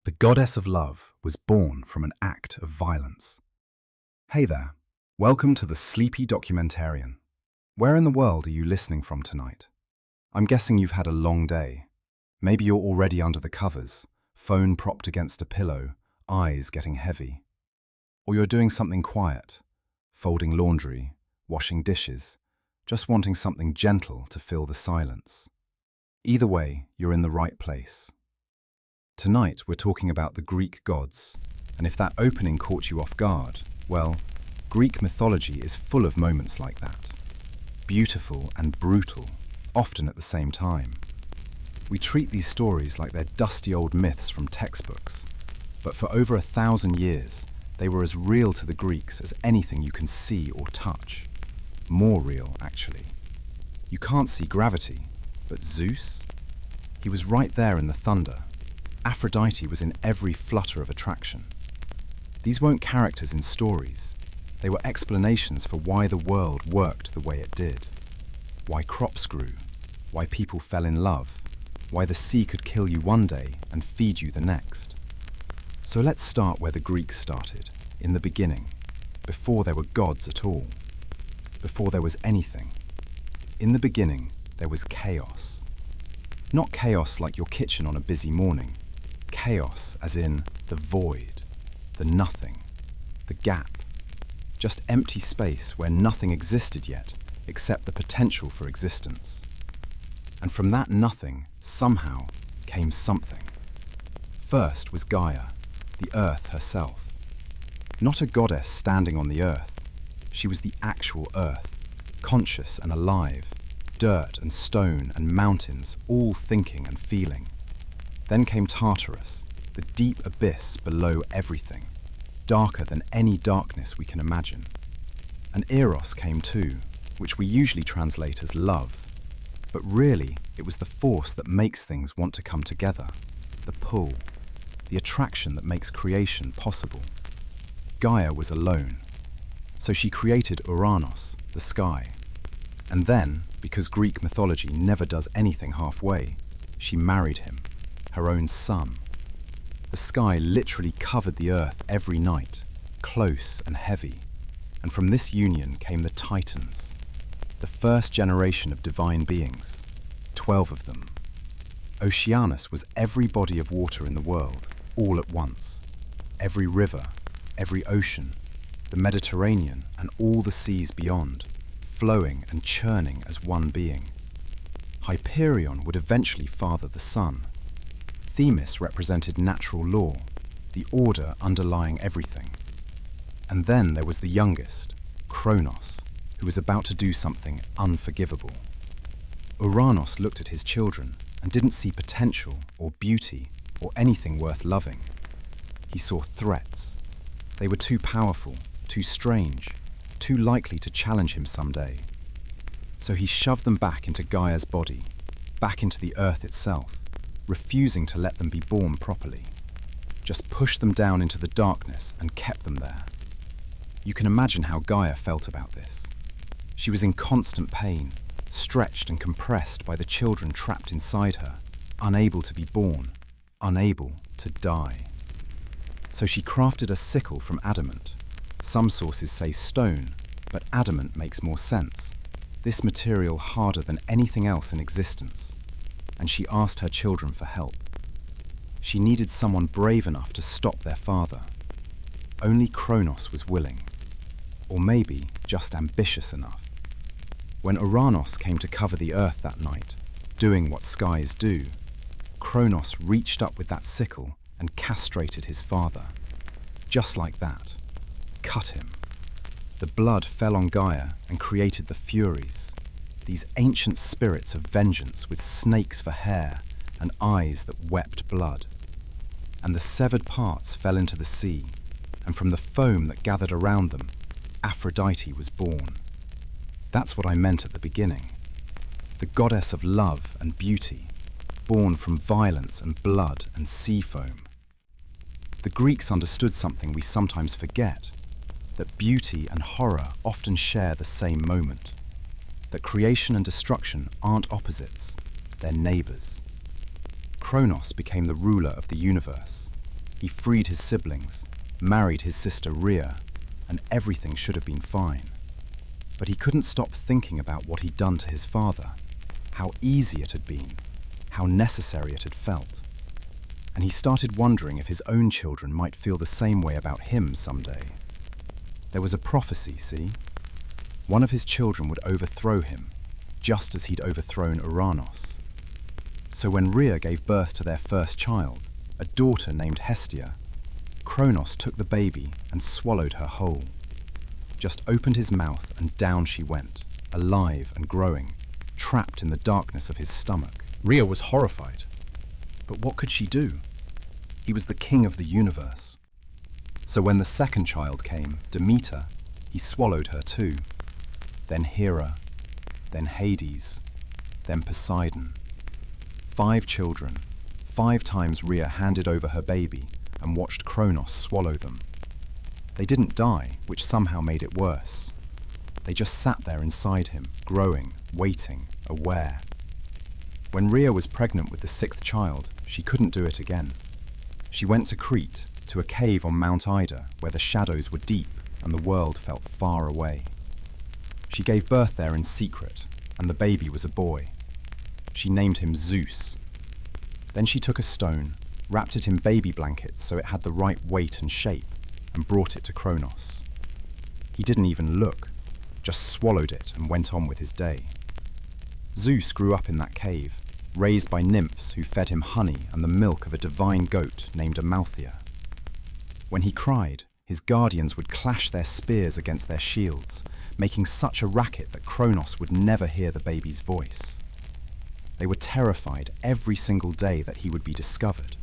The goddess of love was born from an act of violence. Hey there, welcome to the Sleepy Documentarian. Where in the world are you listening from tonight? I'm guessing you've had a long day. Maybe you're already under the covers, phone propped against a pillow, eyes getting heavy. Or you're doing something quiet, folding laundry, washing dishes, just wanting something gentle to fill the silence. Either way, you're in the right place. Tonight we're talking about the Greek gods, and if that opening caught you off guard, well, Greek mythology is full of moments like that. Beautiful and brutal, often at the same time. We treat these stories like they're dusty old myths from textbooks, but for over 1,000 years, they were as real to the Greeks as anything you can see or touch. More real, actually. You can't see gravity, but Zeus? He was right there in the thunder. Aphrodite was in every flutter of attraction. These weren't characters in stories. They were explanations for why the world worked the way it did. Why crops grew, why people fell in love, why the sea could kill you one day and feed you the next. So let's start where the Greeks started, in the beginning, before there were gods at all, before there was anything. In the beginning, there was chaos. Not chaos like your kitchen on a busy morning. Chaos as in the void, the nothing, the gap. Just empty space where nothing existed yet, except the potential for existence. And from that nothing, somehow, came something. First was Gaia, the earth herself. Not a goddess standing on the earth. She was the actual earth, conscious and alive, dirt and stone and mountains, all thinking and feeling. Then came Tartarus, the deep abyss below everything, darker than any darkness we can imagine. And Eros came too, which we usually translate as love. But really, it was the force that makes things want to come together, the pull, the attraction that makes creation possible. Gaia was alone, so she created Uranos, the sky. And then, because Greek mythology never does anything halfway, she married him, her own son. The sky literally covered the earth every night, close and heavy. And from this union came the Titans, the first generation of divine beings, 12 of them. Oceanus was every body of water in the world, all at once. Every river, every ocean, the Mediterranean and all the seas beyond, flowing and churning as one being. Hyperion would eventually father the sun. Themis represented natural law, the order underlying everything. And then there was the youngest, Kronos, who was about to do something unforgivable. Uranos looked at his children and didn't see potential or beauty or anything worth loving. He saw threats. They were too powerful, too strange, too likely to challenge him someday. So he shoved them back into Gaia's body, back into the earth itself, refusing to let them be born properly. Just pushed them down into the darkness and kept them there. You can imagine how Gaia felt about this. She was in constant pain, stretched and compressed by the children trapped inside her, unable to be born, unable to die. So she crafted a sickle from adamant. Some sources say stone, but adamant makes more sense. This material harder than anything else in existence. And she asked her children for help. She needed someone brave enough to stop their father. Only Kronos was willing. Or maybe just ambitious enough. When Uranos came to cover the earth that night, doing what skies do, Kronos reached up with that sickle and castrated his father. Just like that. Cut him. The blood fell on Gaia and created the Furies, these ancient spirits of vengeance with snakes for hair and eyes that wept blood. And the severed parts fell into the sea, and from the foam that gathered around them, Aphrodite was born. That's what I meant at the beginning. The goddess of love and beauty, born from violence and blood and sea foam. The Greeks understood something we sometimes forget, that beauty and horror often share the same moment. That creation and destruction aren't opposites, they're neighbors. Kronos became the ruler of the universe, He freed his siblings, married his sister Rhea, and everything should have been fine. But he couldn't stop thinking about what he'd done to his father, how easy it had been, how necessary it had felt. And he started wondering if his own children might feel the same way about him someday. There was a prophecy, see? One of his children would overthrow him, just as he'd overthrown Uranus. So when Rhea gave birth to their first child, a daughter named Hestia, Kronos took the baby and swallowed her whole. Just opened his mouth and down she went, alive and growing, trapped in the darkness of his stomach. Rhea was horrified. But what could she do? He was the king of the universe. So when the second child came, Demeter, he swallowed her too. Then Hera, then Hades, then Poseidon. 5 children. 5 times Rhea handed over her baby and watched Kronos swallow them. They didn't die, which somehow made it worse. They just sat there inside him, growing, waiting, aware. When Rhea was pregnant with the 6th child, she couldn't do it again. She went to Crete, to a cave on Mount Ida, where the shadows were deep and the world felt far away. She gave birth there in secret, and the baby was a boy. She named him Zeus. Then she took a stone, wrapped it in baby blankets so it had the right weight and shape, and brought it to Kronos. He didn't even look, just swallowed it and went on with his day. Zeus grew up in that cave, raised by nymphs who fed him honey and the milk of a divine goat named Amalthea. When he cried, his guardians would clash their spears against their shields, making such a racket that Kronos would never hear the baby's voice. They were terrified every single day that he would be discovered,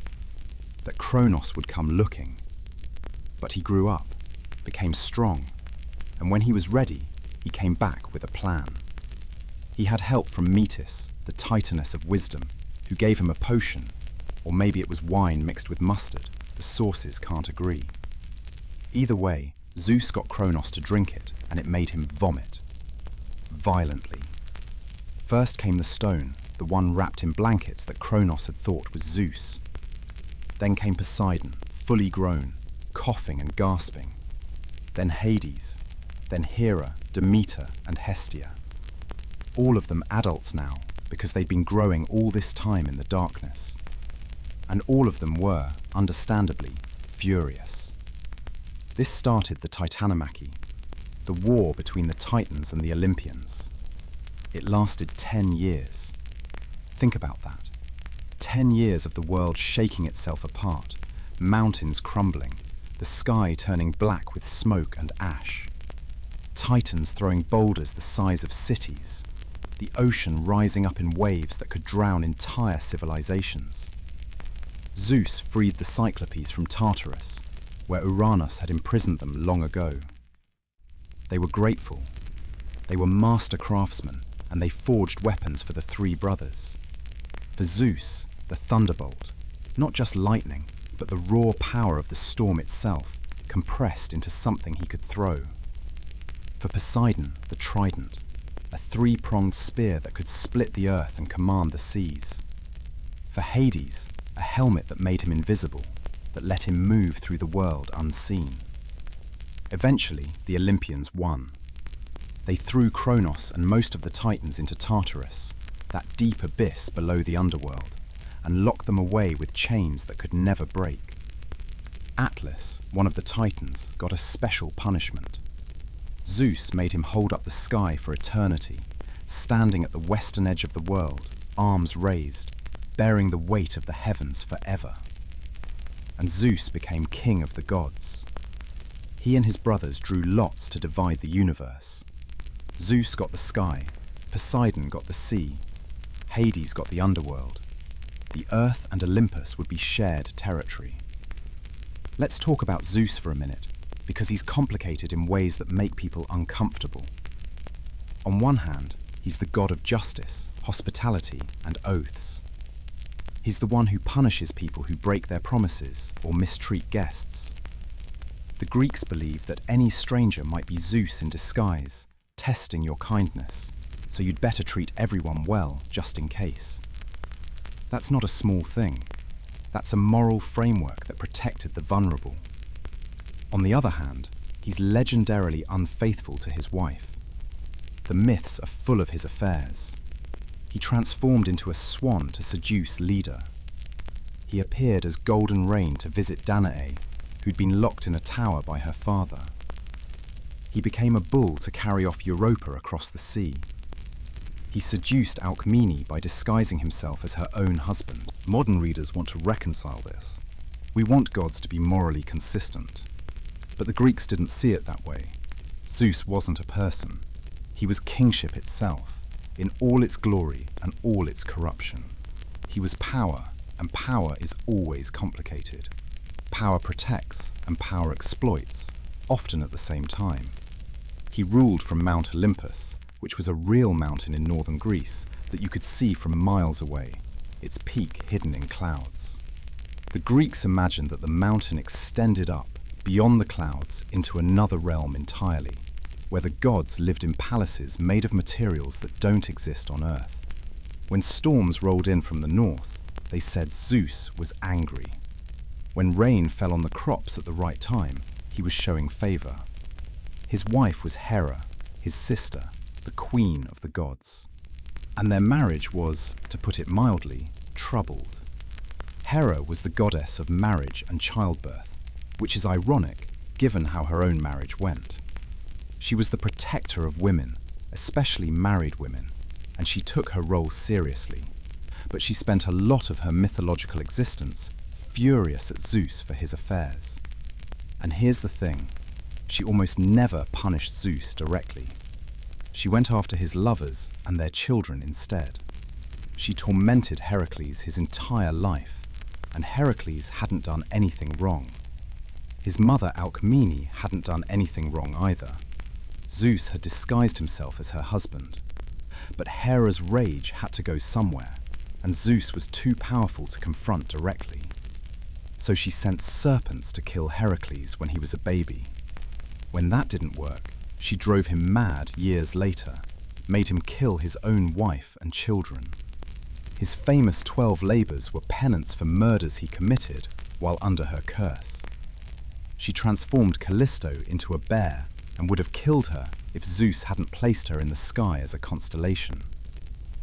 that Kronos would come looking. But he grew up, became strong, and when he was ready, he came back with a plan. He had help from Metis, the Titaness of wisdom, who gave him a potion, or maybe it was wine mixed with mustard. The sources can't agree. Either way, Zeus got Kronos to drink it, and it made him vomit. Violently. First came the stone, the one wrapped in blankets that Kronos had thought was Zeus. Then came Poseidon, fully grown, coughing and gasping. Then Hades, then Hera, Demeter, and Hestia. All of them adults now, because they'd been growing all this time in the darkness. And all of them were, understandably, furious. This started the Titanomachy, the war between the Titans and the Olympians. It lasted 10 years. Think about that. 10 years of the world shaking itself apart, mountains crumbling, the sky turning black with smoke and ash. Titans throwing boulders the size of cities, the ocean rising up in waves that could drown entire civilizations. Zeus freed the Cyclopes from Tartarus, where Uranus had imprisoned them long ago. They were grateful. They were master craftsmen, and they forged weapons for the 3 brothers. For Zeus, the thunderbolt, not just lightning, but the raw power of the storm itself, compressed into something he could throw. For Poseidon, the trident, a 3-pronged spear that could split the earth and command the seas. For Hades, a helmet that made him invisible, that let him move through the world unseen. Eventually, the Olympians won. They threw Kronos and most of the Titans into Tartarus, that deep abyss below the underworld, and locked them away with chains that could never break. Atlas, one of the Titans, got a special punishment. Zeus made him hold up the sky for eternity, standing at the western edge of the world, arms raised, bearing the weight of the heavens forever. And Zeus became king of the gods. He and his brothers drew lots to divide the universe. Zeus got the sky, Poseidon got the sea, Hades got the underworld. The earth and Olympus would be shared territory. Let's talk about Zeus for a minute, because he's complicated in ways that make people uncomfortable. On one hand, he's the god of justice, hospitality, and oaths. He's the one who punishes people who break their promises or mistreat guests. The Greeks believed that any stranger might be Zeus in disguise, testing your kindness, so you'd better treat everyone well just in case. That's not a small thing. That's a moral framework that protected the vulnerable. On the other hand, he's legendarily unfaithful to his wife. The myths are full of his affairs. He transformed into a swan to seduce Leda. He appeared as golden rain to visit Danae, who'd been locked in a tower by her father. He became a bull to carry off Europa across the sea. He seduced Alcmene by disguising himself as her own husband. Modern readers want to reconcile this. We want gods to be morally consistent. But the Greeks didn't see it that way. Zeus wasn't a person. He was kingship itself, in all its glory and all its corruption. He was power, and power is always complicated. Power protects and power exploits, often at the same time. He ruled from Mount Olympus, which was a real mountain in northern Greece that you could see from miles away, its peak hidden in clouds. The Greeks imagined that the mountain extended up beyond the clouds into another realm entirely, where the gods lived in palaces made of materials that don't exist on Earth. When storms rolled in from the north, they said Zeus was angry. When rain fell on the crops at the right time, he was showing favor. His wife was Hera, his sister, the queen of the gods. And their marriage was, to put it mildly, troubled. Hera was the goddess of marriage and childbirth, which is ironic given how her own marriage went. She was the protector of women, especially married women, and she took her role seriously. But she spent a lot of her mythological existence furious at Zeus for his affairs. And here's the thing, she almost never punished Zeus directly. She went after his lovers and their children instead. She tormented Heracles his entire life, and Heracles hadn't done anything wrong. His mother Alcmene hadn't done anything wrong either. Zeus had disguised himself as her husband. But Hera's rage had to go somewhere, and Zeus was too powerful to confront directly. So she sent serpents to kill Heracles when he was a baby. When that didn't work, she drove him mad years later, made him kill his own wife and children. His famous 12 labors were penance for murders he committed while under her curse. She transformed Callisto into a bear and would have killed her if Zeus hadn't placed her in the sky as a constellation.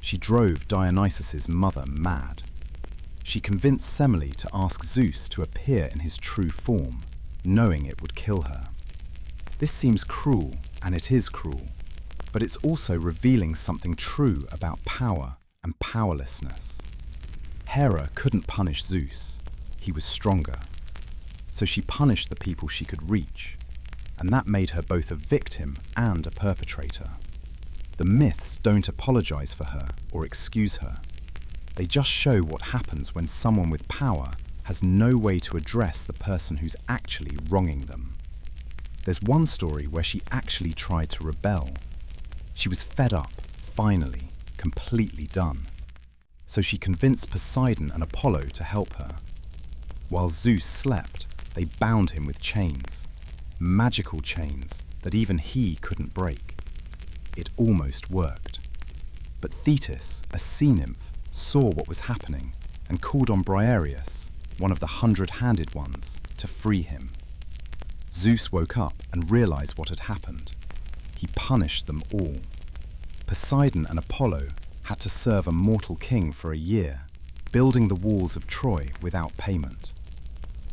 She drove Dionysus's mother mad. She convinced Semele to ask Zeus to appear in his true form, knowing it would kill her. This seems cruel, and it is cruel, but it's also revealing something true about power and powerlessness. Hera couldn't punish Zeus. He was stronger. So she punished the people she could reach, and that made her both a victim and a perpetrator. The myths don't apologize for her or excuse her. They just show what happens when someone with power has no way to address the person who's actually wronging them. There's one story where she actually tried to rebel. She was fed up, finally, completely done. So she convinced Poseidon and Apollo to help her. While Zeus slept, they bound him with chains, magical chains that even he couldn't break. It almost worked. But Thetis, a sea nymph, saw what was happening and called on Briareus, one of the 100-handed ones, to free him. Zeus woke up and realized what had happened. He punished them all. Poseidon and Apollo had to serve a mortal king for a year, building the walls of Troy without payment.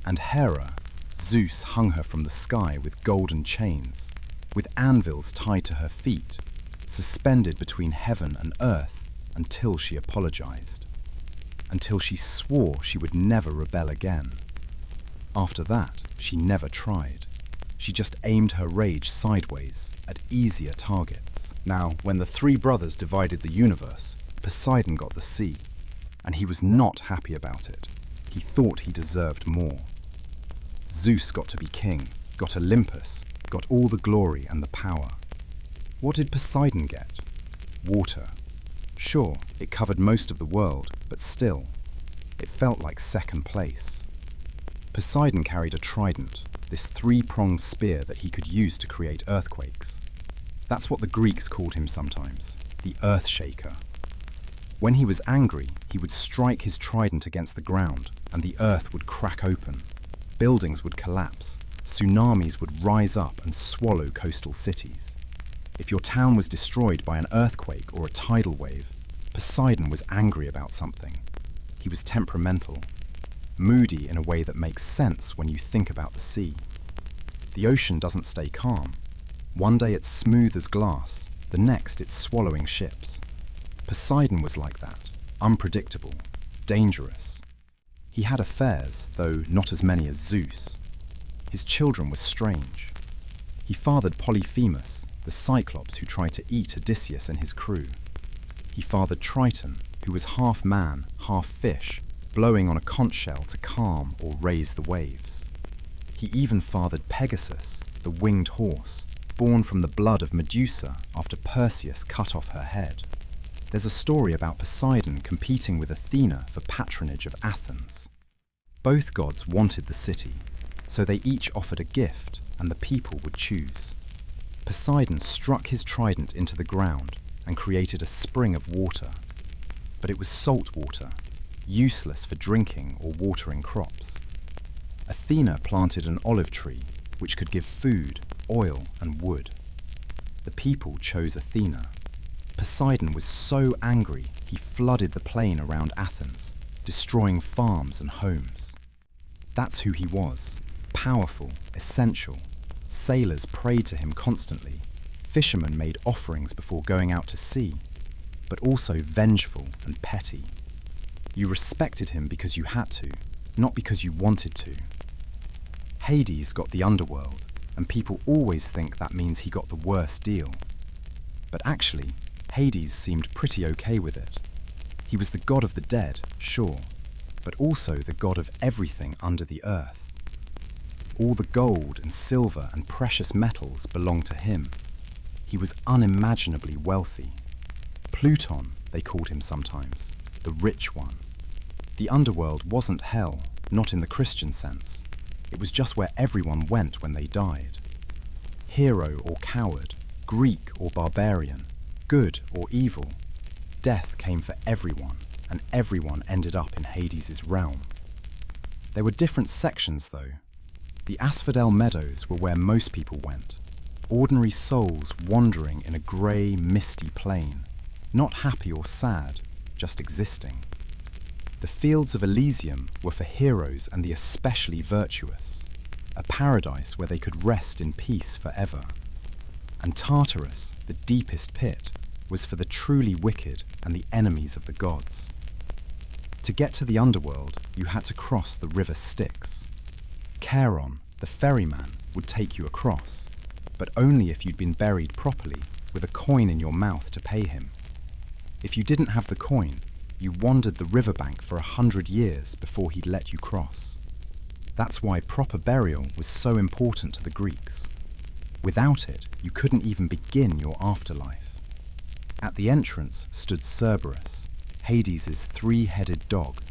And Hera, Zeus hung her from the sky with golden chains, with anvils tied to her feet, suspended between heaven and earth until she apologized, until she swore she would never rebel again. After that, she never tried. She just aimed her rage sideways at easier targets. Now, when the three brothers divided the universe, Poseidon got the sea, and he was not happy about it. He thought he deserved more. Zeus got to be king, got Olympus, got all the glory and the power. What did Poseidon get? Water. Sure, it covered most of the world, but still, it felt like second place. Poseidon carried a trident, this three-pronged spear that he could use to create earthquakes. That's what the Greeks called him sometimes, the Earth Shaker. When he was angry, he would strike his trident against the ground, and the earth would crack open. Buildings would collapse. Tsunamis would rise up and swallow coastal cities. If your town was destroyed by an earthquake or a tidal wave, Poseidon was angry about something. He was temperamental, moody in a way that makes sense when you think about the sea. The ocean doesn't stay calm. One day it's smooth as glass, the next it's swallowing ships. Poseidon was like that, unpredictable, dangerous. He had affairs, though not as many as Zeus. His children were strange. He fathered Polyphemus, the Cyclops who tried to eat Odysseus and his crew. He fathered Triton, who was half man, half fish, blowing on a conch shell to calm or raise the waves. He even fathered Pegasus, the winged horse, born from the blood of Medusa after Perseus cut off her head. There's a story about Poseidon competing with Athena for patronage of Athens. Both gods wanted the city, so they each offered a gift and the people would choose. Poseidon struck his trident into the ground and created a spring of water. But it was salt water, useless for drinking or watering crops. Athena planted an olive tree, which could give food, oil, and wood. The people chose Athena. Poseidon was so angry, he flooded the plain around Athens, destroying farms and homes. That's who he was, powerful, essential. Sailors prayed to him constantly. Fishermen made offerings before going out to sea, but also vengeful and petty. You respected him because you had to, not because you wanted to. Hades got the underworld, and people always think that means he got the worst deal. But actually, Hades seemed pretty okay with it. He was the god of the dead, sure, but also the god of everything under the earth. All the gold and silver and precious metals belonged to him. He was unimaginably wealthy. Pluton, they called him sometimes, the rich one. The underworld wasn't hell, not in the Christian sense. It was just where everyone went when they died. Hero or coward, Greek or barbarian, good or evil, death came for everyone, and everyone ended up in Hades' realm. There were different sections though. The Asphodel Meadows were where most people went, ordinary souls wandering in a grey, misty plain, not happy or sad, just existing. The Fields of Elysium were for heroes and the especially virtuous, a paradise where they could rest in peace forever. And Tartarus, the deepest pit, was for the truly wicked and the enemies of the gods. To get to the underworld, you had to cross the river Styx. Charon, the ferryman, would take you across, but only if you'd been buried properly, with a coin in your mouth to pay him. If you didn't have the coin, you wandered the riverbank for 100 years before he'd let you cross. That's why proper burial was so important to the Greeks. Without it, you couldn't even begin your afterlife. At the entrance stood Cerberus, Hades' three-headed dog.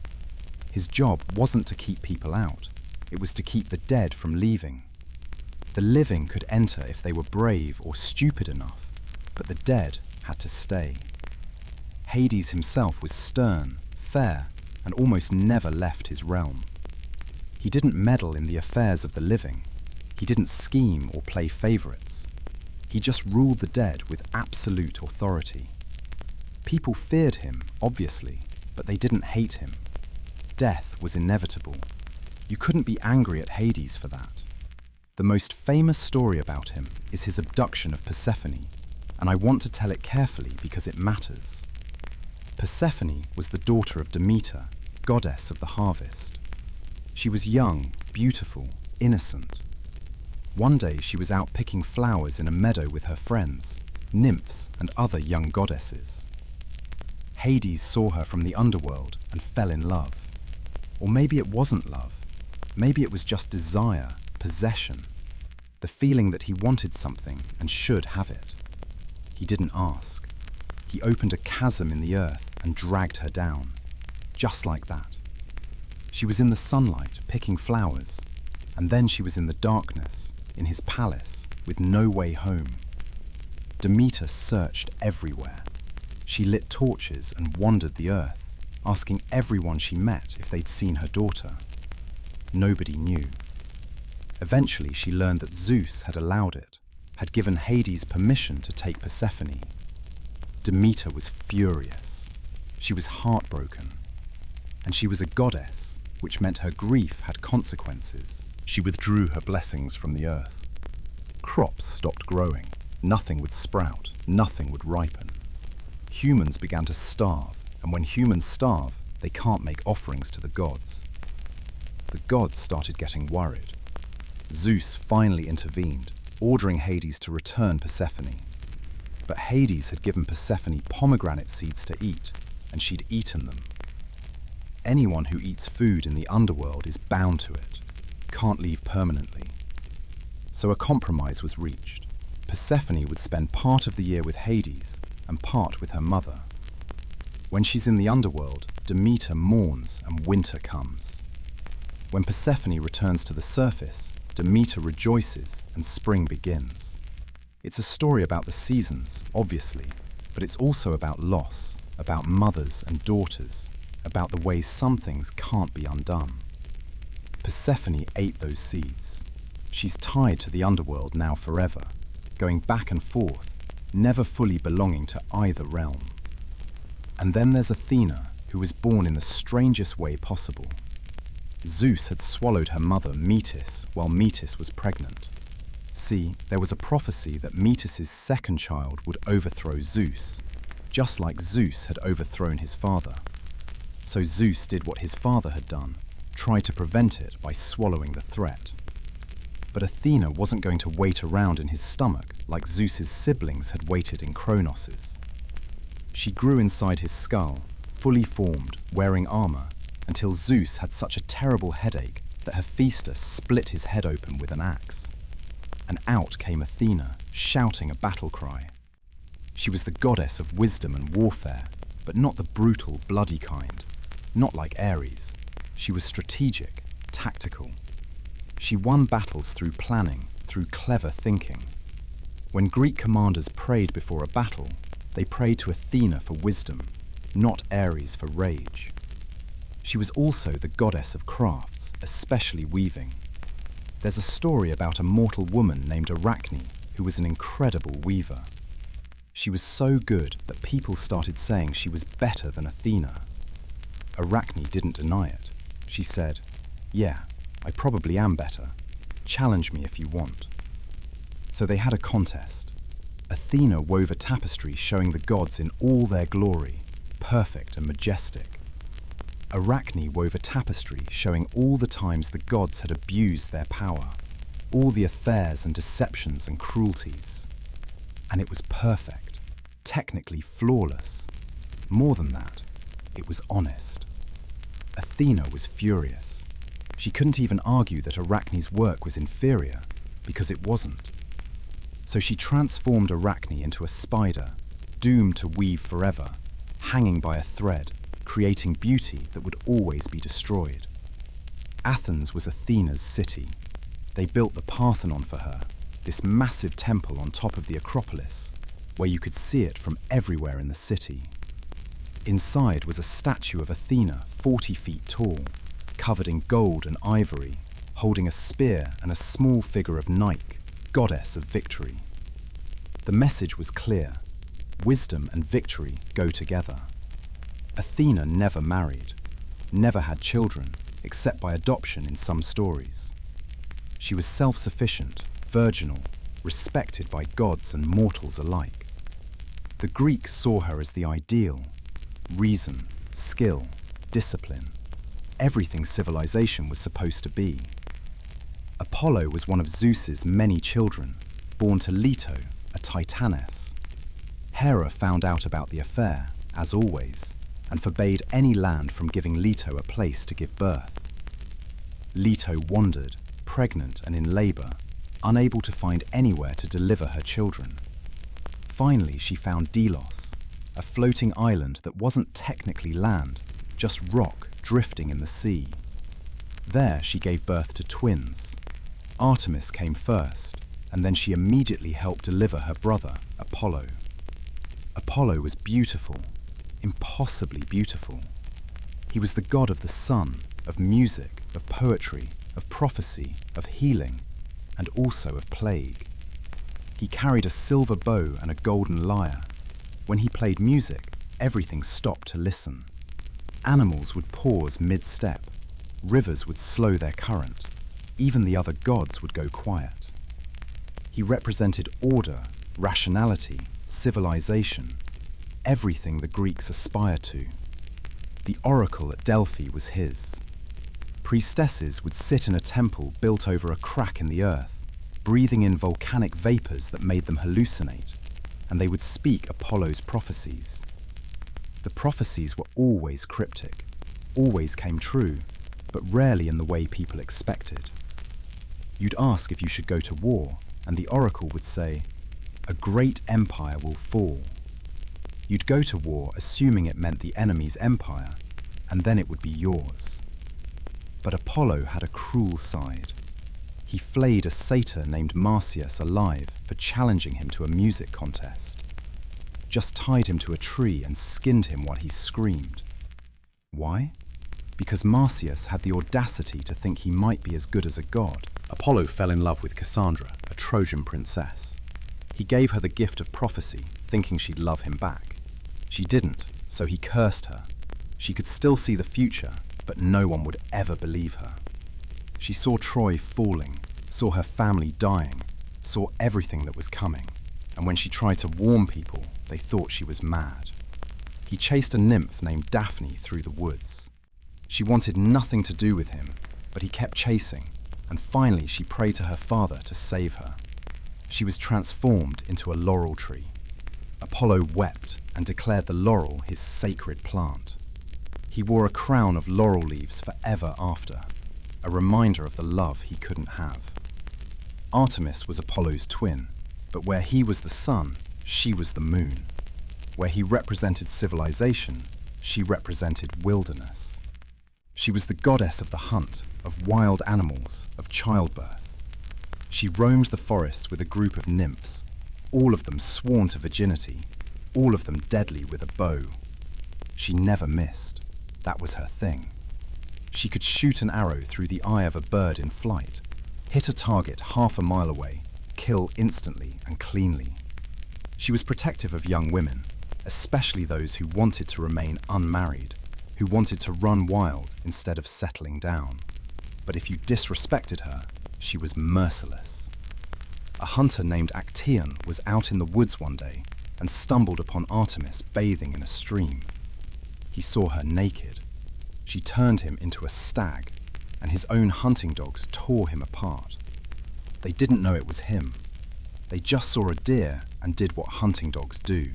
His job wasn't to keep people out, it was to keep the dead from leaving. The living could enter if they were brave or stupid enough, but the dead had to stay. Hades himself was stern, fair, and almost never left his realm. He didn't meddle in the affairs of the living. He didn't scheme or play favourites. He just ruled the dead with absolute authority. People feared him, obviously, but they didn't hate him. Death was inevitable. You couldn't be angry at Hades for that. The most famous story about him is his abduction of Persephone, and I want to tell it carefully because it matters. Persephone was the daughter of Demeter, goddess of the harvest. She was young, beautiful, innocent. One day she was out picking flowers in a meadow with her friends, nymphs and other young goddesses. Hades saw her from the underworld and fell in love. Or maybe it wasn't love. Maybe it was just desire, possession, the feeling that he wanted something and should have it. He didn't ask. He opened a chasm in the earth and dragged her down, just like that. She was in the sunlight picking flowers, and then she was in the darkness, in his palace, with no way home. Demeter searched everywhere. She lit torches and wandered the earth, asking everyone she met if they'd seen her daughter. Nobody knew. Eventually, she learned that Zeus had allowed it, had given Hades permission to take Persephone. Demeter was furious. She was heartbroken. And she was a goddess, which meant her grief had consequences. She withdrew her blessings from the earth. Crops stopped growing. Nothing would sprout. Nothing would ripen. Humans began to starve, and when humans starve, they can't make offerings to the gods. The gods started getting worried. Zeus finally intervened, ordering Hades to return Persephone. But Hades had given Persephone pomegranate seeds to eat, and she'd eaten them. Anyone who eats food in the underworld is bound to it, can't leave permanently. So a compromise was reached. Persephone would spend part of the year with Hades and part with her mother. When she's in the underworld, Demeter mourns and winter comes. When Persephone returns to the surface, Demeter rejoices and spring begins. It's a story about the seasons, obviously, but it's also about loss, about mothers and daughters, about the ways some things can't be undone. Persephone ate those seeds. She's tied to the underworld now forever, going back and forth, never fully belonging to either realm. And then there's Athena, who was born in the strangest way possible. Zeus had swallowed her mother, Metis, while Metis was pregnant. See, there was a prophecy that Metis's second child would overthrow Zeus, just like Zeus had overthrown his father. So Zeus did what his father had done, tried to prevent it by swallowing the threat. But Athena wasn't going to wait around in his stomach like Zeus's siblings had waited in Kronos's. She grew inside his skull, fully formed, wearing armor, until Zeus had such a terrible headache that Hephaestus split his head open with an axe. And out came Athena, shouting a battle cry. She was the goddess of wisdom and warfare, but not the brutal, bloody kind. Not like Ares. She was strategic, tactical. She won battles through planning, through clever thinking. When Greek commanders prayed before a battle, they prayed to Athena for wisdom, not Ares for rage. She was also the goddess of crafts, especially weaving. There's a story about a mortal woman named Arachne who was an incredible weaver. She was so good that people started saying she was better than Athena. Arachne didn't deny it. She said, "Yeah, I probably am better. Challenge me if you want." So they had a contest. Athena wove a tapestry showing the gods in all their glory, perfect and majestic. Arachne wove a tapestry showing all the times the gods had abused their power, all the affairs and deceptions and cruelties. And it was perfect, technically flawless. More than that, it was honest. Athena was furious. She couldn't even argue that Arachne's work was inferior, because it wasn't. So she transformed Arachne into a spider, doomed to weave forever, hanging by a thread, creating beauty that would always be destroyed. Athens was Athena's city. They built the Parthenon for her, this massive temple on top of the Acropolis, where you could see it from everywhere in the city. Inside was a statue of Athena, 40 feet tall, covered in gold and ivory, holding a spear and a small figure of Nike, goddess of victory. The message was clear: wisdom and victory go together. Athena never married, never had children, except by adoption in some stories. She was self-sufficient, virginal, respected by gods and mortals alike. The Greeks saw her as the ideal: reason, skill, discipline, everything civilization was supposed to be. Apollo was one of Zeus's many children, born to Leto, a titaness. Hera found out about the affair, as always, and forbade any land from giving Leto a place to give birth. Leto wandered, pregnant and in labor, unable to find anywhere to deliver her children. Finally, she found Delos, a floating island that wasn't technically land, just rock drifting in the sea. There she gave birth to twins. Artemis came first, and then she immediately helped deliver her brother, Apollo. Apollo was beautiful, impossibly beautiful. He was the god of the sun, of music, of poetry, of prophecy, of healing, and also of plague. He carried a silver bow and a golden lyre. When he played music, everything stopped to listen. Animals would pause mid-step. Rivers would slow their current. Even the other gods would go quiet. He represented order, rationality, civilization, everything the Greeks aspired to. The oracle at Delphi was his. Priestesses would sit in a temple built over a crack in the earth, breathing in volcanic vapors that made them hallucinate, and they would speak Apollo's prophecies. The prophecies were always cryptic, always came true, but rarely in the way people expected. You'd ask if you should go to war, and the oracle would say, "A great empire will fall." You'd go to war assuming it meant the enemy's empire, and then it would be yours. But Apollo had a cruel side. He flayed a satyr named Marsyas alive for challenging him to a music contest. Just tied him to a tree and skinned him while he screamed. Why? Because Marsyas had the audacity to think he might be as good as a god. Apollo fell in love with Cassandra, a Trojan princess. He gave her the gift of prophecy, thinking she'd love him back. She didn't, so he cursed her. She could still see the future, but no one would ever believe her. She saw Troy falling, saw her family dying, saw everything that was coming, and when she tried to warn people, they thought she was mad. He chased a nymph named Daphne through the woods. She wanted nothing to do with him, but he kept chasing, and finally she prayed to her father to save her. She was transformed into a laurel tree. Apollo wept and declared the laurel his sacred plant. He wore a crown of laurel leaves forever after, a reminder of the love he couldn't have. Artemis was Apollo's twin, but where he was the sun, she was the moon. Where he represented civilization, she represented wilderness. She was the goddess of the hunt, of wild animals, of childbirth. She roamed the forests with a group of nymphs, all of them sworn to virginity, all of them deadly with a bow. She never missed. That was her thing. She could shoot an arrow through the eye of a bird in flight, hit a target half a mile away, kill instantly and cleanly. She was protective of young women, especially those who wanted to remain unmarried, who wanted to run wild instead of settling down. But if you disrespected her, she was merciless. A hunter named Actaeon was out in the woods one day and stumbled upon Artemis bathing in a stream. He saw her naked. She turned him into a stag, and his own hunting dogs tore him apart. They didn't know it was him. They just saw a deer and did what hunting dogs do.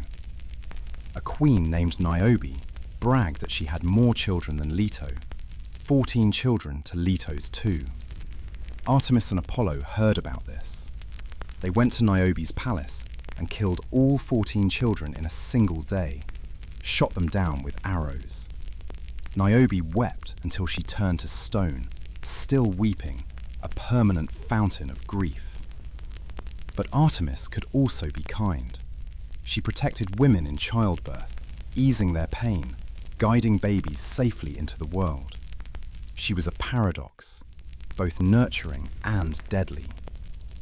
A queen named Niobe bragged that she had more children than Leto, 14 children to Leto's 2. Artemis and Apollo heard about this. They went to Niobe's palace and killed all 14 children in a single day, shot them down with arrows. Niobe wept until she turned to stone, still weeping, a permanent fountain of grief. But Artemis could also be kind. She protected women in childbirth, easing their pain, guiding babies safely into the world. She was a paradox, both nurturing and deadly,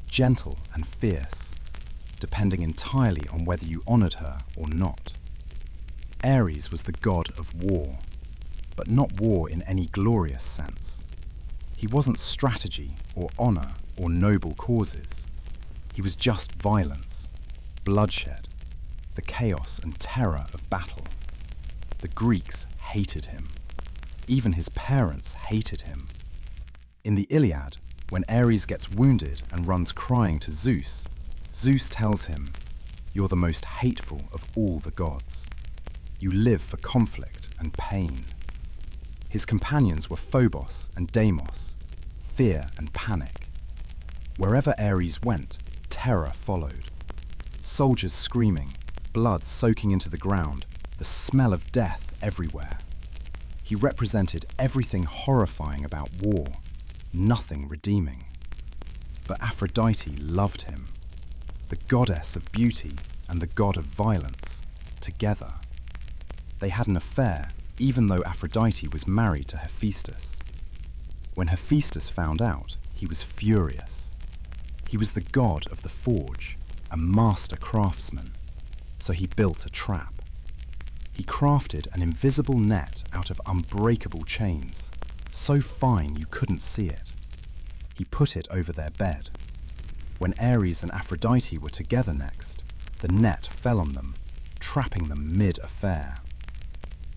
gentle and fierce, depending entirely on whether you honored her or not. Ares was the god of war, but not war in any glorious sense. He wasn't strategy or honor or noble causes. He was just violence, bloodshed, the chaos and terror of battle. The Greeks hated him. Even his parents hated him. In the Iliad, when Ares gets wounded and runs crying to Zeus, Zeus tells him, "You're the most hateful of all the gods. You live for conflict and pain." His companions were Phobos and Deimos, fear and panic. Wherever Ares went, terror followed. Soldiers screaming, blood soaking into the ground, the smell of death everywhere. He represented everything horrifying about war, nothing redeeming. But Aphrodite loved him, the goddess of beauty and the god of violence. together. They had an affair, even though Aphrodite was married to Hephaestus. When Hephaestus found out, he was furious. He was the god of the forge, a master craftsman, so he built a trap. He crafted an invisible net out of unbreakable chains, so fine you couldn't see it. He put it over their bed. When Ares and Aphrodite were together next, the net fell on them, trapping them mid-affair.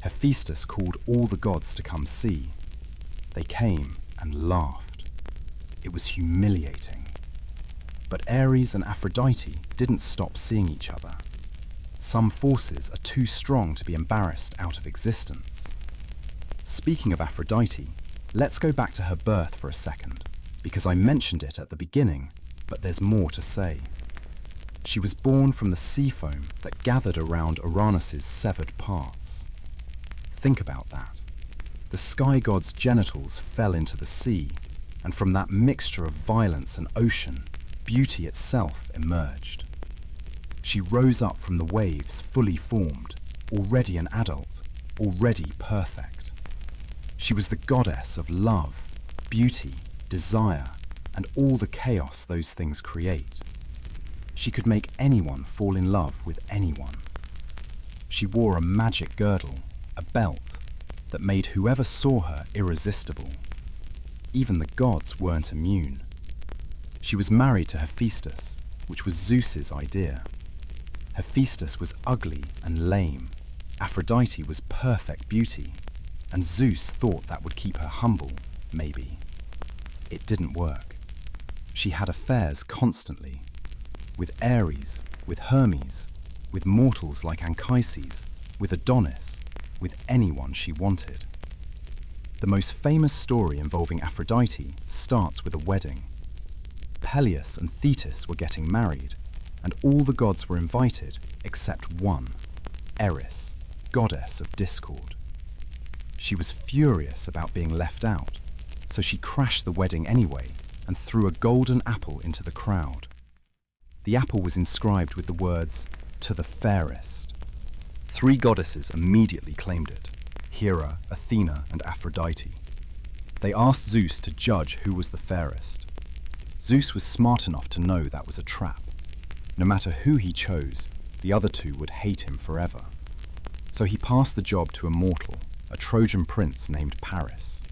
Hephaestus called all the gods to come see. They came and laughed. It was humiliating. But Ares and Aphrodite didn't stop seeing each other. Some forces are too strong to be embarrassed out of existence. Speaking of Aphrodite, let's go back to her birth for a second, because I mentioned it at the beginning, but there's more to say. She was born from the sea foam that gathered around Uranus's severed parts. Think about that. The sky god's genitals fell into the sea, and from that mixture of violence and ocean, beauty itself emerged. She rose up from the waves fully formed, already an adult, already perfect. She was the goddess of love, beauty, desire, and all the chaos those things create. She could make anyone fall in love with anyone. She wore a magic girdle, a belt, that made whoever saw her irresistible. Even the gods weren't immune. She was married to Hephaestus, which was Zeus's idea. Hephaestus was ugly and lame. Aphrodite was perfect beauty, and Zeus thought that would keep her humble, maybe. It didn't work. She had affairs constantly, with Ares, with Hermes, with mortals like Anchises, with Adonis, with anyone she wanted. The most famous story involving Aphrodite starts with a wedding. Peleus and Thetis were getting married, and all the gods were invited except one, Eris, goddess of discord. She was furious about being left out, so she crashed the wedding anyway and threw a golden apple into the crowd. The apple was inscribed with the words, "To the fairest." 3 goddesses immediately claimed it: Hera, Athena, and Aphrodite. They asked Zeus to judge who was the fairest. Zeus was smart enough to know that was a trap. No matter who he chose, the other 2 would hate him forever. So he passed the job to a mortal, a Trojan prince named Paris.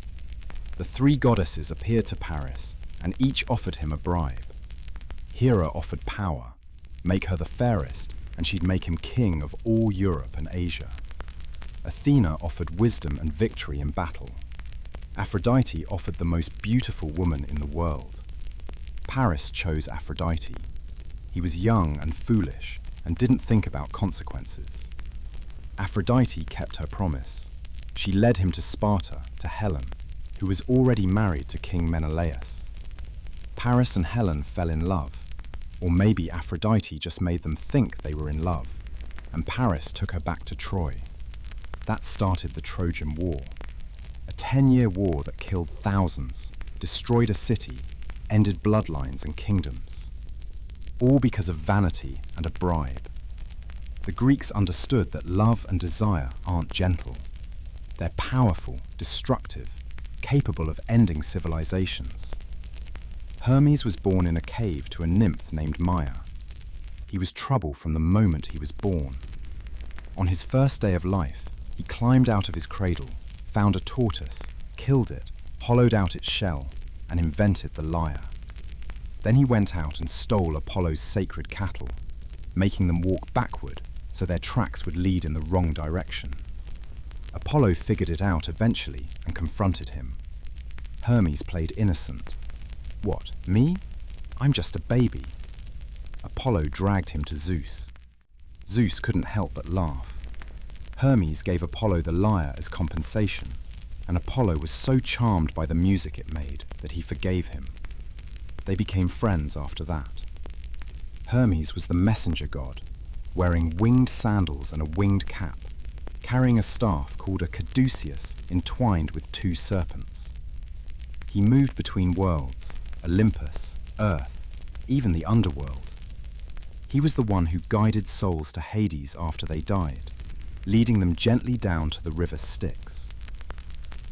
The 3 goddesses appeared to Paris, and each offered him a bribe. Hera offered power, make her the fairest, and she'd make him king of all Europe and Asia. Athena offered wisdom and victory in battle. Aphrodite offered the most beautiful woman in the world. Paris chose Aphrodite. He was young and foolish and didn't think about consequences. Aphrodite kept her promise. She led him to Sparta, to Helen, who was already married to King Menelaus. Paris and Helen fell in love, or maybe Aphrodite just made them think they were in love, and Paris took her back to Troy. That started the Trojan War, a 10-year war that killed thousands, destroyed a city, ended bloodlines and kingdoms, all because of vanity and a bribe. The Greeks understood that love and desire aren't gentle. They're powerful, destructive, capable of ending civilizations. Hermes was born in a cave to a nymph named Maia. He was trouble from the moment he was born. On his first day of life, he climbed out of his cradle, found a tortoise, killed it, hollowed out its shell, and invented the lyre. Then he went out and stole Apollo's sacred cattle, making them walk backward so their tracks would lead in the wrong direction. Apollo figured it out eventually and confronted him. Hermes played innocent. What, me? I'm just a baby. Apollo dragged him to Zeus. Zeus couldn't help but laugh. Hermes gave Apollo the lyre as compensation, and Apollo was so charmed by the music it made that he forgave him. They became friends after that. Hermes was the messenger god, wearing winged sandals and a winged cap, carrying a staff called a caduceus entwined with 2 serpents. He moved between worlds, Olympus, Earth, even the underworld. He was the one who guided souls to Hades after they died, leading them gently down to the river Styx.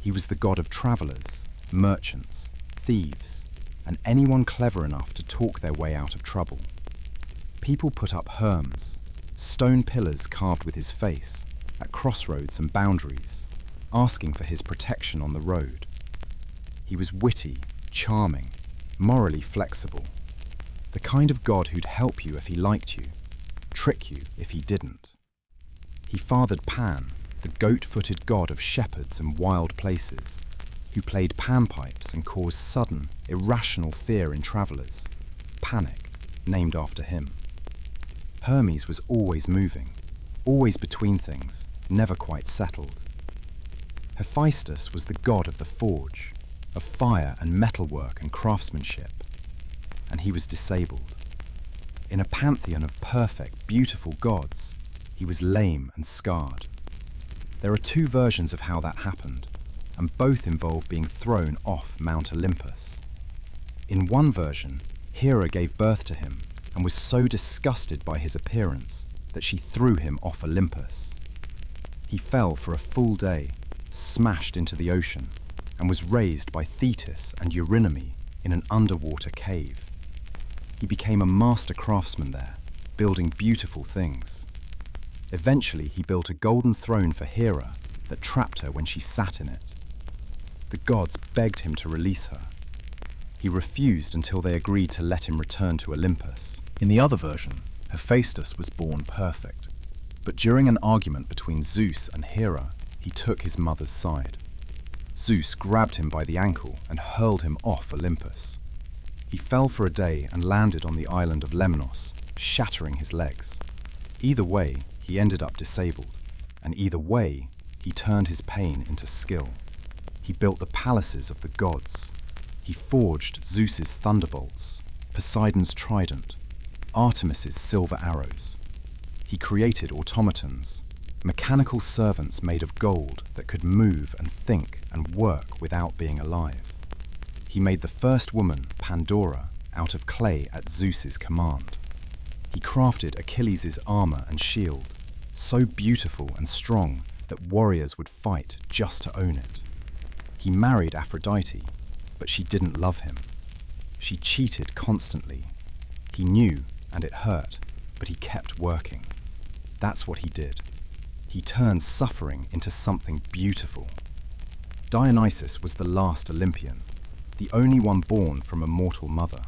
He was the god of travelers, merchants, thieves, and anyone clever enough to talk their way out of trouble. People put up herms, stone pillars carved with his face, at crossroads and boundaries, asking for his protection on the road. He was witty, charming, morally flexible, the kind of god who'd help you if he liked you, trick you if he didn't. He fathered Pan, the goat-footed god of shepherds and wild places, who played panpipes and caused sudden, irrational fear in travellers, panic, named after him. Hermes was always moving, always between things, never quite settled. Hephaestus was the god of the forge, of fire and metalwork and craftsmanship, and he was disabled. In a pantheon of perfect, beautiful gods, he was lame and scarred. There are two versions of how that happened, and both involve being thrown off Mount Olympus. In one version, Hera gave birth to him and was so disgusted by his appearance that she threw him off Olympus. He fell for a full day, smashed into the ocean, and was raised by Thetis and Eurynome in an underwater cave. He became a master craftsman there, building beautiful things. Eventually, he built a golden throne for Hera that trapped her when she sat in it. The gods begged him to release her. He refused until they agreed to let him return to Olympus. In the other version, Hephaestus was born perfect, but during an argument between Zeus and Hera, he took his mother's side. Zeus grabbed him by the ankle and hurled him off Olympus. He fell for a day and landed on the island of Lemnos, shattering his legs. Either way, he ended up disabled, and either way, he turned his pain into skill. He built the palaces of the gods. He forged Zeus's thunderbolts, Poseidon's trident, Artemis's silver arrows. He created automatons, mechanical servants made of gold that could move and think and work without being alive. He made the first woman, Pandora, out of clay at Zeus's command. He crafted Achilles' armor and shield, so beautiful and strong that warriors would fight just to own it. He married Aphrodite, but she didn't love him. She cheated constantly. He knew, and it hurt, but he kept working. That's what he did. He turned suffering into something beautiful. Dionysus was the last Olympian, the only one born from a mortal mother.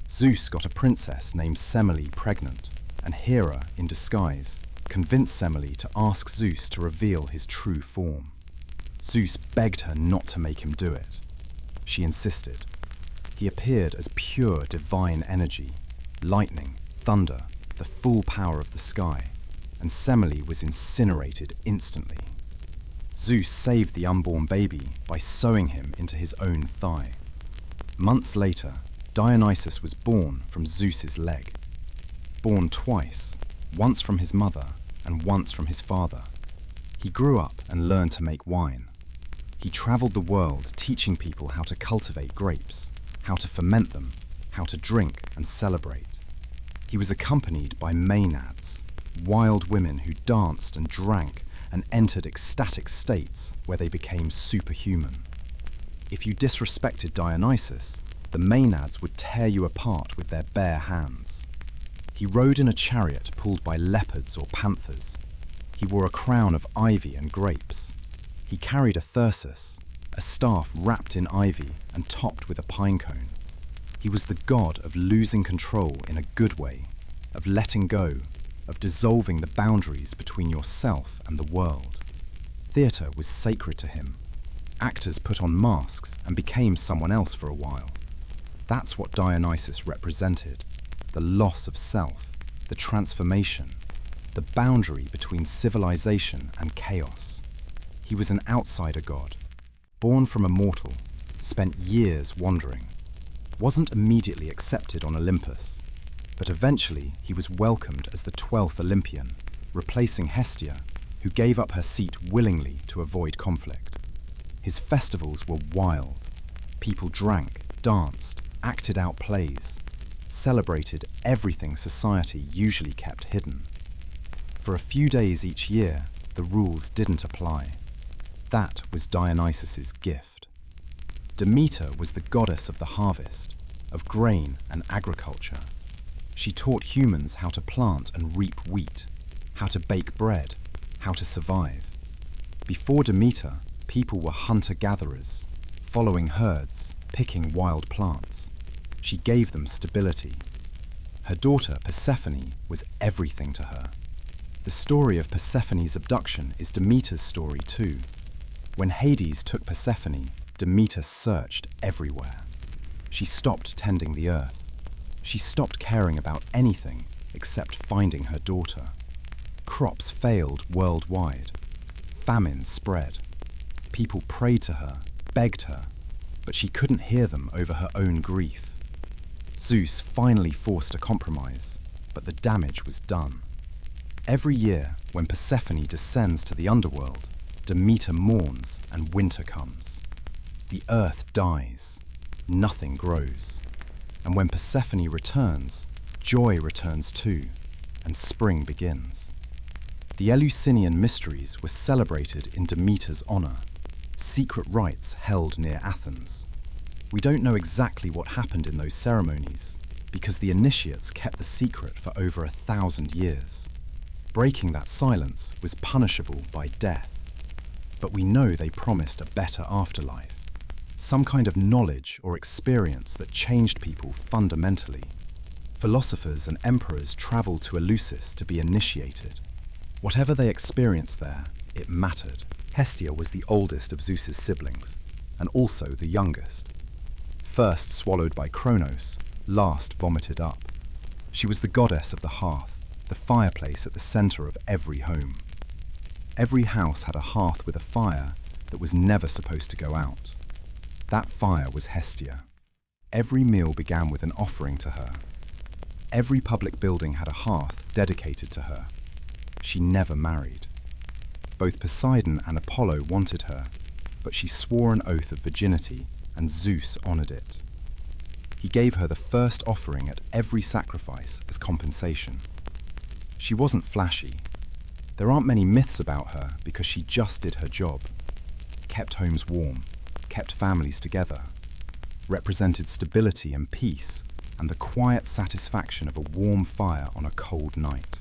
Zeus got a princess named Semele pregnant, and Hera, in disguise, convinced Semele to ask Zeus to reveal his true form. Zeus begged her not to make him do it. She insisted. He appeared as pure divine energy, lightning, thunder, the full power of the sky, and Semele was incinerated instantly. Zeus saved the unborn baby by sewing him into his own thigh. Months later, Dionysus was born from Zeus's leg. Born twice, once from his mother and once from his father. He grew up and learned to make wine. He traveled the world teaching people how to cultivate grapes, how to ferment them, how to drink and celebrate. He was accompanied by maenads, wild women who danced and drank and entered ecstatic states where they became superhuman. If you disrespected Dionysus, the maenads would tear you apart with their bare hands. He rode in a chariot pulled by leopards or panthers. He wore a crown of ivy and grapes. He carried a thyrsus, a staff wrapped in ivy and topped with a pine cone. He was the god of losing control in a good way, of letting go, of dissolving the boundaries between yourself and the world. Theatre was sacred to him. Actors put on masks and became someone else for a while. That's what Dionysus represented, the loss of self, the transformation, the boundary between civilization and chaos. He was an outsider god, born from a mortal, spent years wandering, wasn't immediately accepted on Olympus, but eventually he was welcomed as the 12th Olympian, replacing Hestia, who gave up her seat willingly to avoid conflict. His festivals were wild. People drank, danced, acted out plays. celebrated everything society usually kept hidden. For a few days each year, the rules didn't apply. That was Dionysus's gift. Demeter was the goddess of the harvest, of grain and agriculture. She taught humans how to plant and reap wheat, how to bake bread, how to survive. Before Demeter, people were hunter-gatherers, following herds, picking wild plants. She gave them stability. Her daughter Persephone was everything to her. The story of Persephone's abduction is Demeter's story too. When Hades took Persephone, Demeter searched everywhere. She stopped tending the earth. She stopped caring about anything except finding her daughter. Crops failed worldwide. Famine spread. People prayed to her, begged her, but she couldn't hear them over her own grief. Zeus finally forced a compromise, but the damage was done. Every year, when Persephone descends to the underworld, Demeter mourns and winter comes. The earth dies, nothing grows. And when Persephone returns, joy returns too, and spring begins. The Eleusinian mysteries were celebrated in Demeter's honor, secret rites held near Athens. We don't know exactly what happened in those ceremonies, because the initiates kept the secret for over 1,000 years. Breaking that silence was punishable by death. But we know they promised a better afterlife, some kind of knowledge or experience that changed people fundamentally. Philosophers and emperors traveled to Eleusis to be initiated. Whatever they experienced there, it mattered. Hestia was the oldest of Zeus's siblings, and also the youngest. First swallowed by Kronos, last vomited up. She was the goddess of the hearth, the fireplace at the center of every home. Every house had a hearth with a fire that was never supposed to go out. That fire was Hestia. Every meal began with an offering to her. Every public building had a hearth dedicated to her. She never married. Both Poseidon and Apollo wanted her, but she swore an oath of virginity, and Zeus honored it. He gave her the first offering at every sacrifice as compensation. She wasn't flashy. There aren't many myths about her because she just did her job. Kept homes warm, kept families together, represented stability and peace, and the quiet satisfaction of a warm fire on a cold night.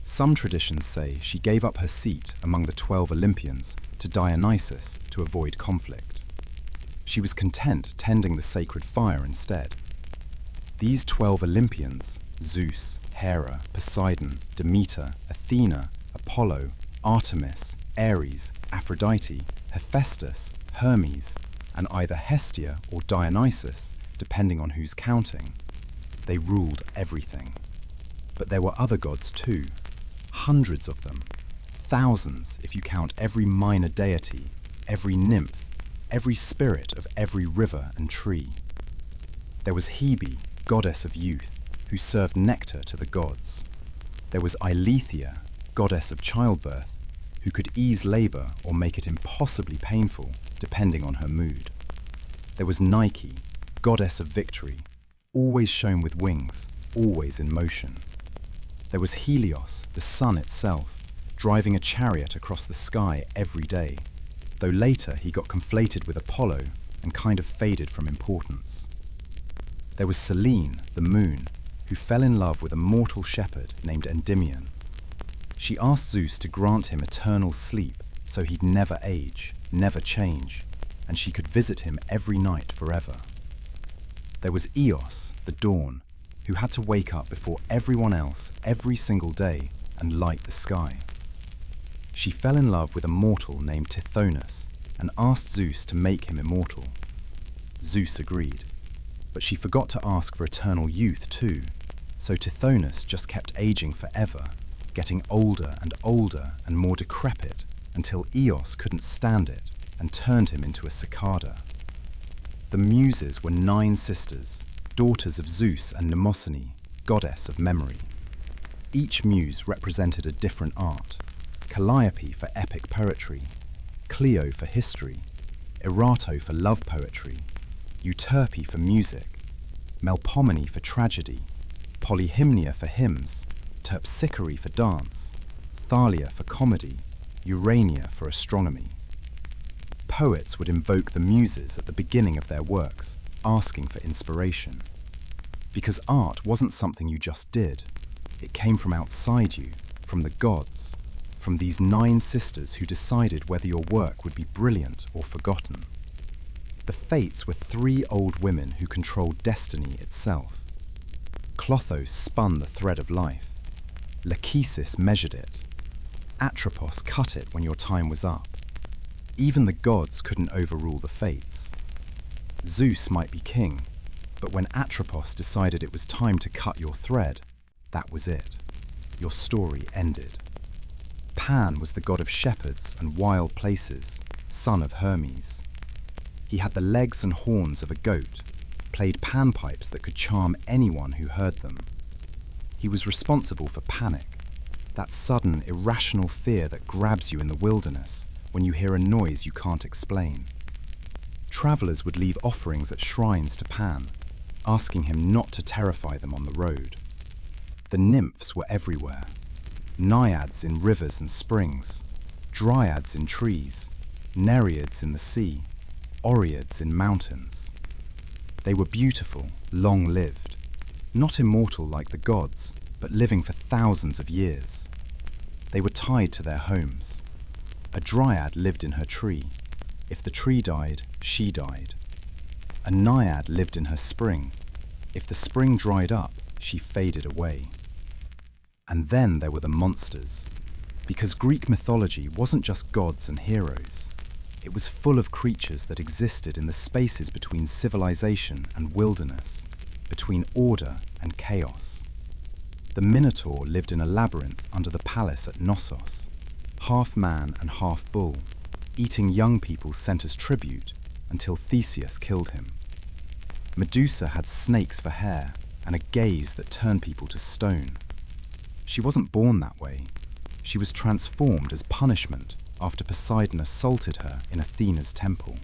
Some traditions say she gave up her seat among the 12 Olympians to Dionysus to avoid conflict. She was content tending the sacred fire instead. These 12 Olympians, Zeus, Hera, Poseidon, Demeter, Athena, Apollo, Artemis, Ares, Aphrodite, Hephaestus, Hermes, and either Hestia or Dionysus, depending on who's counting, they ruled everything. But there were other gods too, hundreds of them, thousands if you count every minor deity, every nymph, every spirit of every river and tree. There was Hebe, goddess of youth, who served nectar to the gods. There was Eileithyia, goddess of childbirth, who could ease labor or make it impossibly painful, depending on her mood. There was Nike, goddess of victory, always shown with wings, always in motion. There was Helios, the sun itself, driving a chariot across the sky every day, though later he got conflated with Apollo and kind of faded from importance. There was Selene, the moon, who fell in love with a mortal shepherd named Endymion. She asked Zeus to grant him eternal sleep so he'd never age, never change, and she could visit him every night forever. There was Eos, the dawn, who had to wake up before everyone else every single day and light the sky. She fell in love with a mortal named Tithonus and asked Zeus to make him immortal. Zeus agreed, but she forgot to ask for eternal youth too, so Tithonus just kept aging forever, getting older and more decrepit until Eos couldn't stand it and turned him into a cicada. The Muses were 9 sisters, daughters of Zeus and Mnemosyne, goddess of memory. Each muse represented a different art: Calliope for epic poetry, Clio for history, Erato for love poetry, Euterpe for music, Melpomene for tragedy, Polyhymnia for hymns, Terpsichore for dance, Thalia for comedy, Urania for astronomy. Poets would invoke the muses at the beginning of their works, asking for inspiration. Because art wasn't something you just did. It came from outside you, from the gods, from these 9 sisters who decided whether your work would be brilliant or forgotten. The Fates were 3 old women who controlled destiny itself. Clotho spun the thread of life. Lachesis measured it. Atropos cut it when your time was up. Even the gods couldn't overrule the Fates. Zeus might be king, but when Atropos decided it was time to cut your thread, that was it. Your story ended. Pan was the god of shepherds and wild places, son of Hermes. He had the legs and horns of a goat, played panpipes that could charm anyone who heard them. He was responsible for panic, that sudden, irrational fear that grabs you in the wilderness when you hear a noise you can't explain. Travelers would leave offerings at shrines to Pan, asking him not to terrify them on the road. The nymphs were everywhere. Naiads in rivers and springs, dryads in trees, nereids in the sea, oreads in mountains. They were beautiful, long-lived, not immortal like the gods, but living for thousands of years. They were tied to their homes. A dryad lived in her tree. If the tree died, she died. A naiad lived in her spring. If the spring dried up, she faded away. And then there were the monsters. Because Greek mythology wasn't just gods and heroes. It was full of creatures that existed in the spaces between civilization and wilderness, between order and chaos. The Minotaur lived in a labyrinth under the palace at Knossos, half man and half bull, eating young people sent as tribute until Theseus killed him. Medusa had snakes for hair and a gaze that turned people to stone. She wasn't born that way. She was transformed as punishment after Poseidon assaulted her in Athena's temple.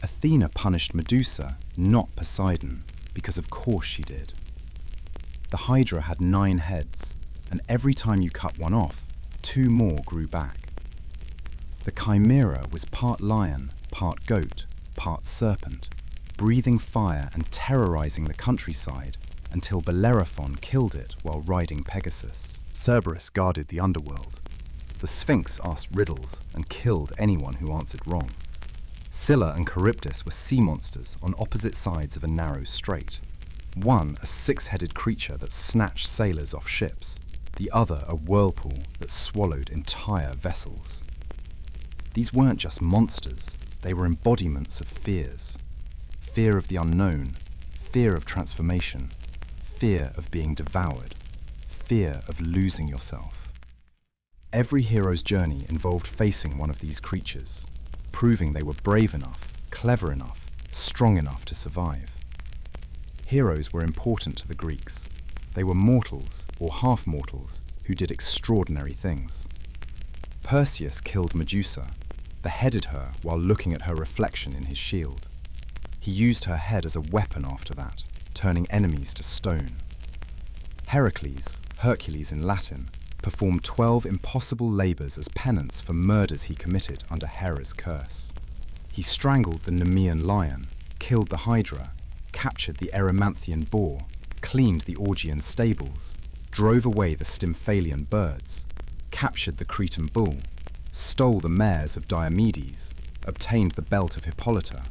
Athena punished Medusa, not Poseidon, because of course she did. The Hydra had 9 heads, and every time you cut one off, 2 more grew back. The Chimera was part lion, part goat, part serpent, breathing fire and terrorizing the countryside until Bellerophon killed it while riding Pegasus. Cerberus guarded the underworld. The Sphinx asked riddles and killed anyone who answered wrong. Scylla and Charybdis were sea monsters on opposite sides of a narrow strait. One a 6-headed creature that snatched sailors off ships, the other a whirlpool that swallowed entire vessels. These weren't just monsters, they were embodiments of fears. Fear of the unknown, fear of transformation, fear of being devoured, fear of losing yourself. Every hero's journey involved facing one of these creatures, proving they were brave enough, clever enough, strong enough to survive. Heroes were important to the Greeks. They were mortals, or half-mortals, who did extraordinary things. Perseus killed Medusa, beheaded her while looking at her reflection in his shield. He used her head as a weapon after that, turning enemies to stone. Heracles, Hercules in Latin, performed 12 impossible labours as penance for murders he committed under Hera's curse. He strangled the Nemean lion, killed the Hydra, captured the Erymanthian boar, cleaned the Augean stables, drove away the Stymphalian birds, captured the Cretan bull, stole the mares of Diomedes, obtained the belt of Hippolyta,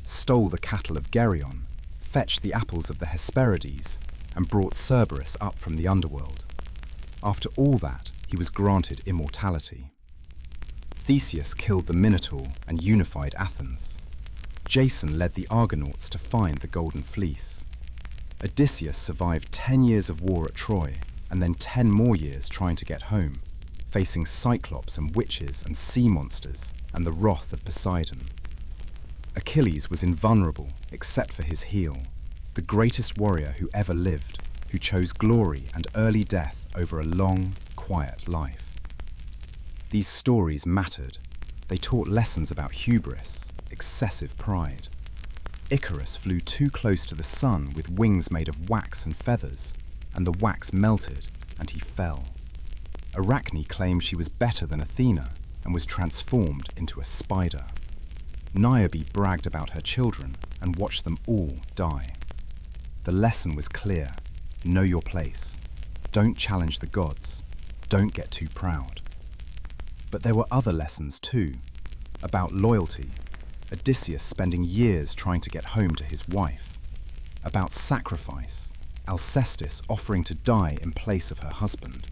stole the cattle of Geryon, fetched the apples of the Hesperides, and brought Cerberus up from the underworld. After all that, he was granted immortality. Theseus killed the Minotaur and unified Athens. Jason led the Argonauts to find the Golden Fleece. Odysseus survived 10 years of war at Troy, and then 10 more years trying to get home, facing Cyclops and witches and sea monsters and the wrath of Poseidon. Achilles was invulnerable except for his heel, the greatest warrior who ever lived, who chose glory and early death over a long, quiet life. These stories mattered. They taught lessons about hubris, excessive pride. Icarus flew too close to the sun with wings made of wax and feathers, and the wax melted and he fell. Arachne claimed she was better than Athena and was transformed into a spider. Niobe bragged about her children and watched them all die. The lesson was clear: know your place. Don't challenge the gods. Don't get too proud. But there were other lessons too, about loyalty, Odysseus spending years trying to get home to his wife, about sacrifice, Alcestis offering to die in place of her husband,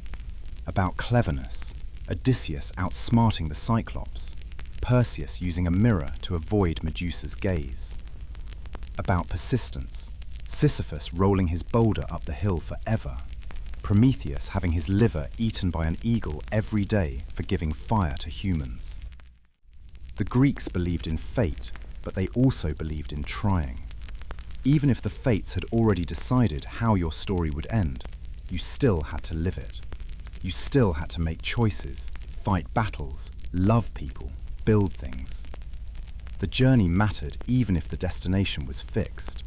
about cleverness, Odysseus outsmarting the Cyclops, Perseus using a mirror to avoid Medusa's gaze, about persistence, Sisyphus rolling his boulder up the hill forever, Prometheus having his liver eaten by an eagle every day for giving fire to humans. The Greeks believed in fate, but they also believed in trying. Even if the fates had already decided how your story would end, you still had to live it. You still had to make choices, fight battles, love people, build things. The journey mattered even if the destination was fixed.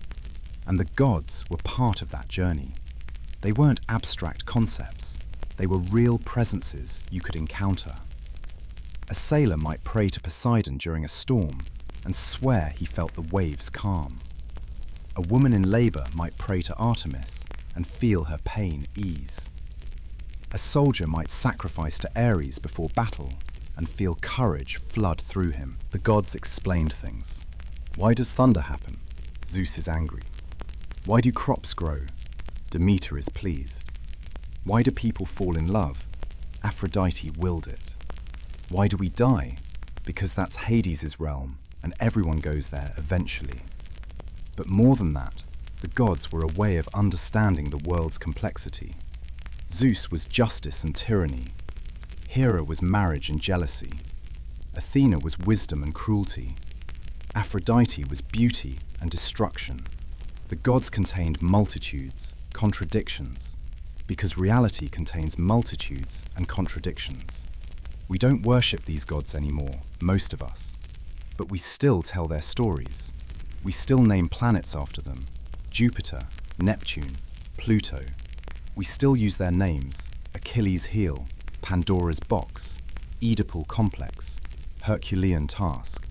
And the gods were part of that journey. They weren't abstract concepts. They were real presences you could encounter. A sailor might pray to Poseidon during a storm and swear he felt the waves calm. A woman in labor might pray to Artemis and feel her pain ease. A soldier might sacrifice to Ares before battle and feel courage flood through him. The gods explained things. Why does thunder happen? Zeus is angry. Why do crops grow? Demeter is pleased. Why do people fall in love? Aphrodite willed it. Why do we die? Because that's Hades' realm, and everyone goes there eventually. But more than that, the gods were a way of understanding the world's complexity. Zeus was justice and tyranny. Hera was marriage and jealousy. Athena was wisdom and cruelty. Aphrodite was beauty and destruction. The gods contained multitudes, contradictions, because reality contains multitudes and contradictions. We don't worship these gods anymore, most of us, but we still tell their stories. We still name planets after them: Jupiter, Neptune, Pluto. We still use their names: Achilles' heel, Pandora's box, Oedipal complex, Herculean task.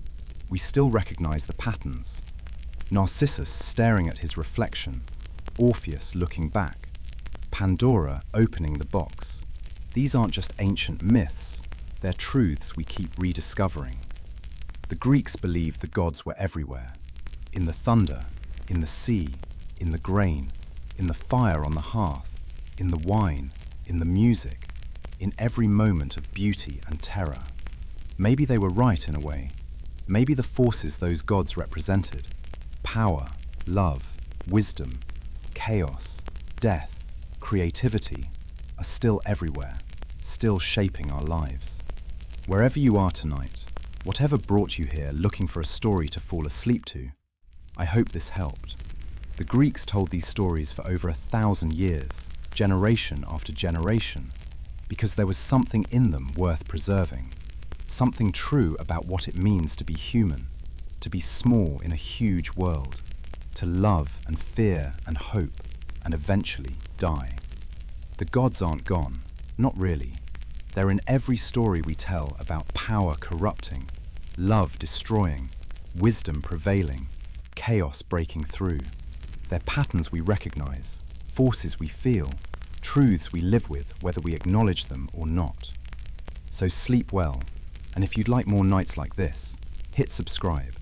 We still recognize the patterns: Narcissus staring at his reflection, Orpheus looking back, Pandora opening the box. These aren't just ancient myths, they're truths we keep rediscovering. The Greeks believed the gods were everywhere: in the thunder, in the sea, in the grain, in the fire on the hearth, in the wine, in the music, in every moment of beauty and terror. Maybe they were right in a way. Maybe the forces those gods represented, power, love, wisdom, chaos, death, creativity, are still everywhere, still shaping our lives. Wherever you are tonight, whatever brought you here looking for a story to fall asleep to, I hope this helped. The Greeks told these stories for over 1,000 years, generation after generation, because there was something in them worth preserving, something true about what it means to be human, to be small in a huge world, to love and fear and hope, and eventually die. The gods aren't gone, not really. They're in every story we tell about power corrupting, love destroying, wisdom prevailing, chaos breaking through. They're patterns we recognize, forces we feel, truths we live with whether we acknowledge them or not. So sleep well, and if you'd like more nights like this, hit subscribe.